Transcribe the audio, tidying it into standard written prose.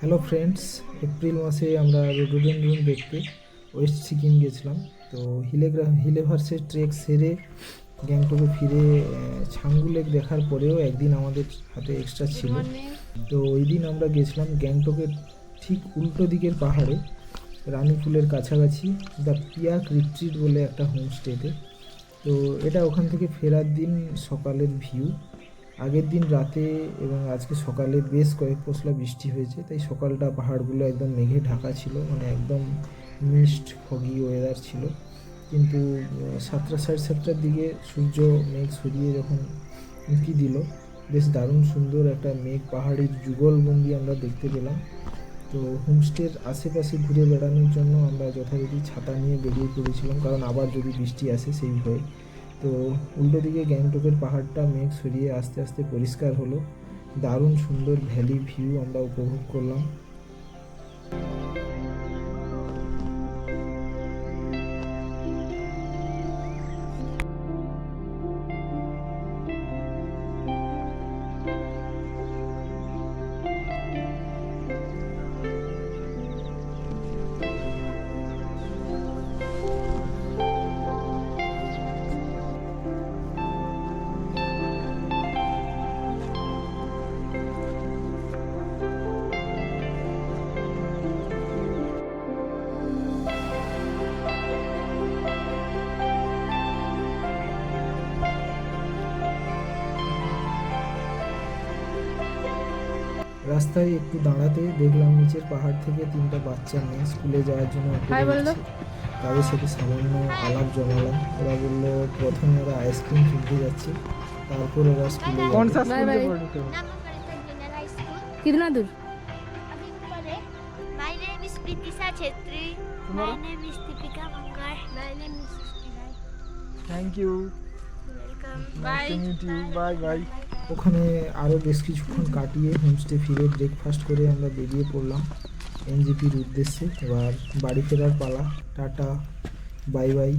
Hello friends, April মাসে আমরা rhododendron দেখতে ওয়েস্ট সিকিম গেছিলাম। তো হিলেভার্সের ট্রেক সেরে গ্যাংটকে ফিরে ছাঙ্গু লেক দেখার পরেও একদিন আমাদের হাতে এক্সট্রা ছিল। তো ওই দিন আমরা গেছিলাম গ্যাংটকের ঠিক উল্টো দিকের পাহাড়ে, রানী ফুলের কাছাকাছি দ্য পিয়াক রিট্রিট বলে একটা হোমস্টেতে। তো এটা ওখান থেকে ফেরার দিন সকালের ভিউ। আগের দিন রাতে এবং আজকে সকালে বেশ কয়েক পশলা বৃষ্টি হয়েছে, তাই সকালটা পাহাড়গুলো একদম মেঘে ঢাকা ছিল, মানে একদম মিস্ট ফগি ওয়েদার ছিল। কিন্তু 7টা সাড়ে 7টার দিকে সূর্য মেঘ সরিয়ে যখন উঁকি দিল, বেশ দারুণ সুন্দর একটা মেঘ পাহাড়ির যুগলবন্দি আমরা দেখতে পেলাম। তো হোমস্টের আশেপাশে ঘুরে বেড়ানোর জন্য আমরা যথারীতি ছাতা নিয়ে বেরিয়ে পড়েছিলাম, কারণ আবার যদি বৃষ্টি আসে সেই ভয়ে। তো উল্টো দিকে গ্যাংটকের পাহাড়টা মেঘ সরিয়ে আস্তে আস্তে পরিষ্কার হলো, দারুণ সুন্দর ভ্যালি ভিউ আমরা উপভোগ করলাম। রাস্তায় একটু দাঁড়াতে দেখলাম নিচের পাহাড় থেকে 3টা বাচ্চা মেয়ে স্কুলে যাওয়ার জন্য উপরে উঠছে। তাদের সাথে সামান্য আলাপ জমালাম। ওরা বললো প্রথমে ওরা আইসক্রিম কিনতে যাচ্ছে, তারপর ওরা স্কুলে যাবে। Bye bye. कितना दूर? My name is Pritisha Chetri. My name is Deepika Mangar. My name is Sushmita. Thank you, Welcome. Nice to meet you, bye bye. ওখানে আরও বেশ কিছুক্ষণ কাটিয়ে হোমস্টে ফিরে ব্রেকফাস্ট করে আমরা বেরিয়ে পড়লাম এনজেপির উদ্দেশ্যে। এবার বাড়ি ফেরার পালা। Tata, bye bye.